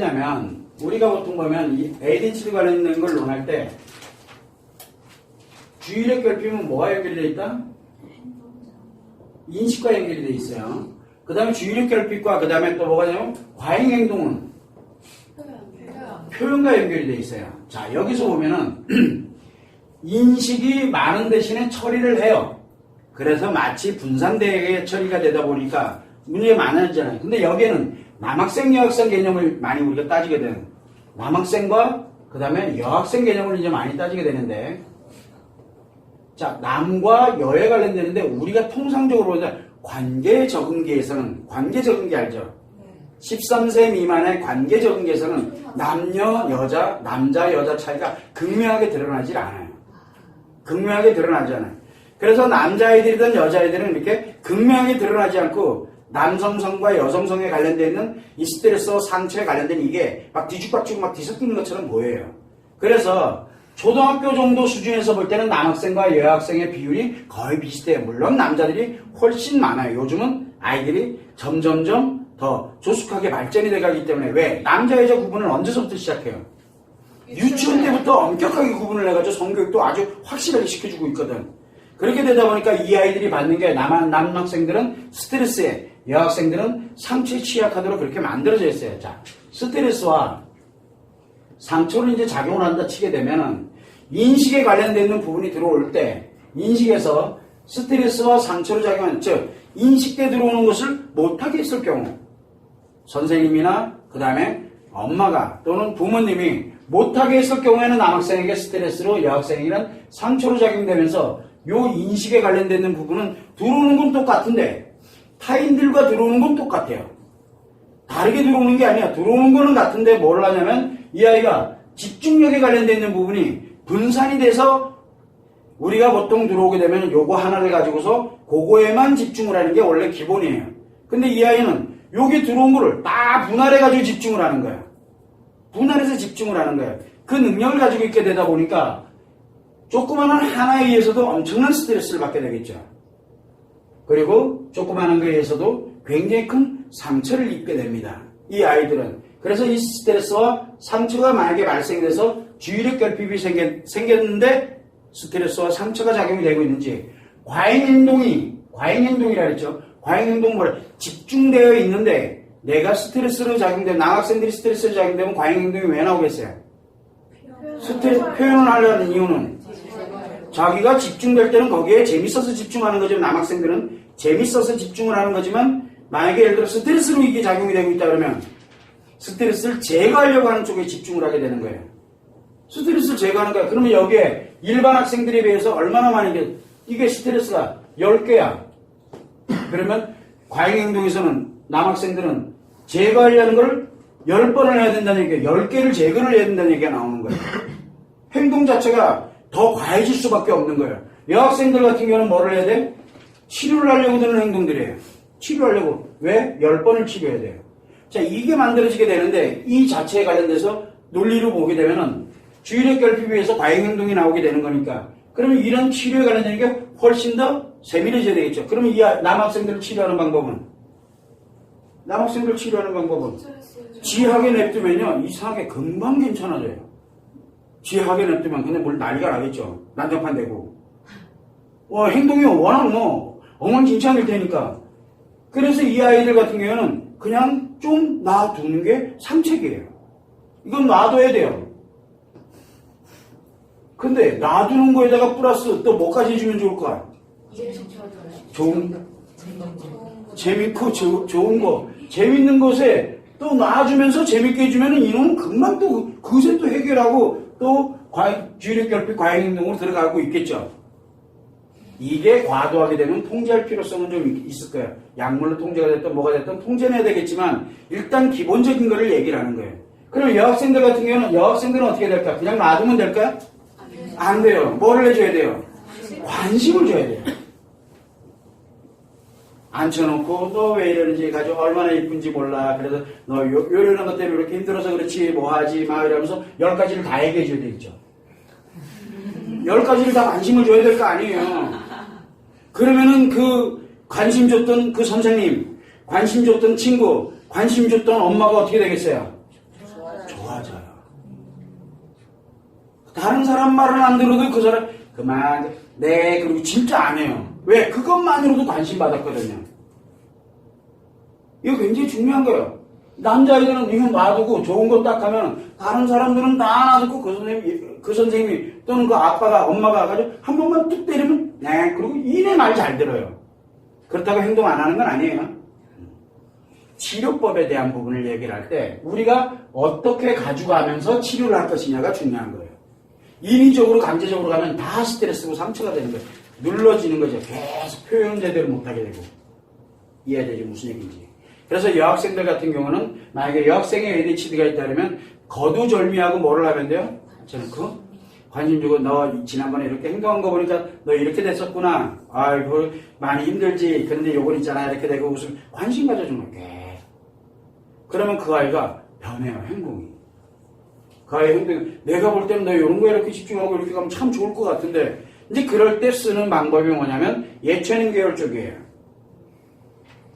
그러냐면 우리가 보통 보면 이 ADHD 관련된 걸 논할 때 주의력 결핍은 뭐가 연결이 돼 있다? 인식과 연결이 돼 있어요. 그 다음에 주의력 결핍과 그 다음에 또 뭐가 되냐면 과잉행동은 표현과 연결이 돼 있어요. 자, 여기서 보면은 인식이 많은 대신에 처리를 해요. 그래서 마치 분산되게 처리가 되다 보니까 문제가 많아지잖아요. 근데 여기에는 남학생, 여학생 개념을 많이 우리가 따지게 되는, 남학생과 그 다음에 여학생 개념을 이제 많이 따지게 되는데, 자, 남과 여에 관련되는데 우리가 통상적으로 관계 적응기에서는, 관계 적응기 알죠? 13세 미만의 관계 적응기에서는 남녀, 여자, 남자, 여자 차이가 극명하게 드러나질 않아요. 극명하게 드러나지 않아요. 그래서 남자아이들이든 여자아이들은 이렇게 극명하게 드러나지 않고 남성성과 여성성에 관련되어 있는 이 스트레스와 상처에 관련된 이게 막 뒤죽박죽 막 뒤섞이는 것처럼 보여요. 그래서 초등학교 정도 수준에서 볼 때는 남학생과 여학생의 비율이 거의 비슷해요. 물론 남자들이 훨씬 많아요. 요즘은 아이들이 점점점 더 조숙하게 발전이 돼가기 때문에. 왜? 남자 여자 구분을 언제서부터 시작해요? 유치원 때부터 엄격하게 구분을 해가지고 성교육도 아주 확실하게 시켜주고 있거든. 그렇게 되다 보니까 이 아이들이 받는 게 남학생들은 스트레스에, 여학생들은 상처에 취약하도록 그렇게 만들어져 있어요. 자, 스트레스와 상처를 이제 작용을 한다 치게 되면은 인식에 관련되어 있는 부분이 들어올 때 인식에서 스트레스와 상처로 작용하는, 즉 인식때 들어오는 것을 못하게 했을 경우 선생님이나 그 다음에 엄마가 또는 부모님이 못하게 했을 경우에는 남학생에게 스트레스로 여학생에게는 상처로 작용되면서 요 인식에 관련되어 있는 부분은 들어오는 건 똑같은데 타인들과 들어오는 건 똑같아요. 다르게 들어오는 게 아니야. 들어오는 거는 같은데 뭘 하냐면 이 아이가 집중력에 관련되어 있는 부분이 분산이 돼서 우리가 보통 들어오게 되면 요거 하나를 가지고서 그거에만 집중을 하는 게 원래 기본이에요. 근데 이 아이는 여기 들어온 거를 다 분할해가지고 집중을 하는 거야. 분할해서 집중을 하는 거예요. 그 능력을 가지고 있게 되다 보니까 조그마한 하나에 의해서도 엄청난 스트레스를 받게 되겠죠. 그리고 조그마한 거에 의해서도 굉장히 큰 상처를 입게 됩니다. 이 아이들은. 그래서 이 스트레스와 상처가 만약에 발생돼서 주의력 결핍이 생겼는데 스트레스와 상처가 작용이 되고 있는지, 과잉행동이라 했죠. 과잉행동은 뭐라? 집중되어 있는데 내가 스트레스로 작용되면, 남학생들이 스트레스로 작용되면 과잉행동이 왜 나오겠어요? 표현을 하려는 이유는 자기가 집중될 때는 거기에 재밌어서 집중하는 거죠. 남학생들은 재밌어서 집중을 하는 거지만 만약에 예를 들어 스트레스로 이게 작용이 되고 있다 그러면 스트레스를 제거하려고 하는 쪽에 집중을 하게 되는 거예요. 스트레스를 제거하는 거야. 그러면 여기에 일반 학생들에 비해서 얼마나 많이 이게 스트레스가 10개야. 그러면 과잉행동에서는 남학생들은 제거하려는 걸 10번을 해야 된다는 얘기가, 10개를 제거를 해야 된다는 얘기가 나오는 거예요. 행동 자체가 더 과해질 수밖에 없는 거예요. 여학생들 같은 경우는 뭐를 해야 돼? 치료를 하려고 드는 행동들이에요. 치료하려고. 왜? 10번을 치료해야 돼요. 자, 이게 만들어지게 되는데 이 자체에 관련돼서 논리로 보게 되면은 주의력 결핍에 의해서 과잉행동이 나오게 되는 거니까, 그러면 이런 치료에 관련된 게 훨씬 더 세밀해져야 되겠죠. 그러면 이 남학생들을 치료하는 방법은? 지하게 냅두면요, 이상하게 금방 괜찮아져요. 지하게 냅두면 근데 뭘 난리가 나겠죠. 난장판 되고. 행동이 워낙 엉망진창일 테니까. 그래서 이 아이들 같은 경우는 그냥 좀 놔두는 게 상책이에요. 이건 놔둬야 돼요. 근데 놔두는 거에다가 플러스 또 뭐까지 해주면 좋을까? 재밌고 좋은 거. 재밌는 것에 또 놔주면서 재밌게 해주면 이놈은 금방 또 그새 또 해결하고 또 주의력 결핍 과잉행동으로 들어가고 있겠죠. 이게 과도하게 되면 통제할 필요성은 좀 있을 거예요. 약물로 통제가 됐든 뭐가 됐든 통제는 해야 되겠지만 일단 기본적인 거를 얘기를 하는 거예요. 그럼 여학생들 같은 경우는 여학생들은 어떻게 될까? 그냥 놔두면 될까요? 안 돼요. 뭐를 해줘야 돼요? 관심을 줘야 돼요. 앉혀놓고 너 왜 이러는지 가지고 얼마나 이쁜지 몰라. 그래서 너 요러는 것 때문에 이렇게 힘들어서 그렇지 뭐하지 막 이러면서 10가지를 다 얘기해줘야 되겠죠. 10가지를 다 관심을 줘야 될 거 아니에요. 그러면은 그 관심 줬던 그 선생님, 관심 줬던 친구, 관심 줬던 엄마가 어떻게 되겠어요? 다른 사람 말은 안 들어도 그 사람 그만 네 그리고 진짜 안 해요. 왜? 그것만으로도 관심 받았거든요. 이거 굉장히 중요한 거예요. 남자아이들은 이거 놔두고 좋은 거 딱 하면 다른 사람들은 다 놔두고 그 선생님이 또는 그 아빠가 엄마가 가지고 한 번만 뚝 때리면 네 그리고 이내 말 잘 들어요. 그렇다고 행동 안 하는 건 아니에요. 치료법에 대한 부분을 얘기를 할 때 우리가 어떻게 가져가면서 치료를 할 것이냐가 중요한 거예요. 인위적으로 강제적으로 가면 다 스트레스고 상처가 되는 거예요. 눌러지는 거죠. 계속 표현 제대로 못하게 되고. 이해되죠? 무슨 얘기인지. 그래서 여학생들 같은 경우는 만약에 여학생의 ADHD가 있다면 거두절미하고 뭐를 하면 돼요? 저놓고 관심 주고 너 지난번에 이렇게 행동한 거 보니까 너 이렇게 됐었구나. 아이고 많이 힘들지. 그런데 요건 있잖아. 이렇게 되고 무슨 관심 가져주는 거예요. 그러면 그 아이가 변해요. 행동이. 그 아이의 행동이 내가 볼 때는 너 이런 거에 이렇게 집중하고 이렇게 가면 참 좋을 것 같은데 이제 그럴 때 쓰는 방법이 뭐냐면 예체능 계열 쪽이에요.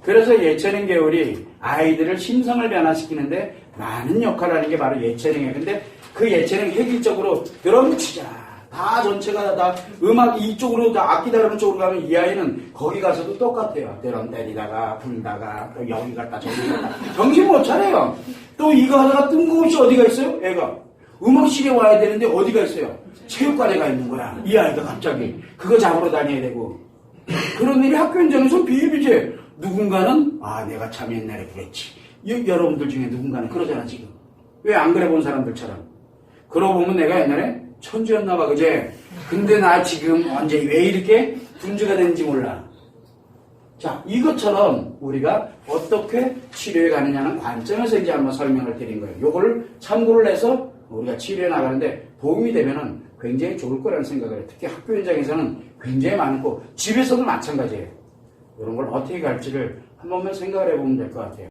그래서 예체능 계열이 아이들을 심성을 변화시키는데 많은 역할을 하는 게 바로 예체능이에요. 근데 그 예체능 획일적으로 드럼 치자. 다 전체가 다 음악 이쪽으로 다 악기 다루는 쪽으로 가면 이 아이는 거기 가서도 똑같아요. 드럼 때리다가 불다가 또 여기 갔다 저기 갔다 정신 못 차려요. 또 이거 하다가 뜬금없이 어디가 있어요? 애가 음악실에 와야 되는데 어디가 있어요? 체육관에 가 있는 거야. 이 아이가 갑자기 그거 잡으러 다녀야 되고 그런 일이 학교 현장에서 비일비재. 누군가는 내가 참 옛날에 그랬지. 여러분들 중에 누군가는 그러잖아 지금. 왜 안 그래 본 사람들처럼. 그러고 보면 내가 옛날에 천재였나 봐 그제. 근데 나 지금 언제 왜 이렇게 분주가 되는지 몰라. 자 이것처럼 우리가 어떻게 치료해 가느냐는 관점에서 이제 한번 설명을 드린 거예요. 요거를 참고를 해서 우리가 치료해 나가는데 도움이 되면은 굉장히 좋을 거라는 생각을 해요. 특히 학교 현장에서는 굉장히 많고 집에서도 마찬가지예요. 이런 걸 어떻게 갈지를 한 번만 생각을 해보면 될 것 같아요.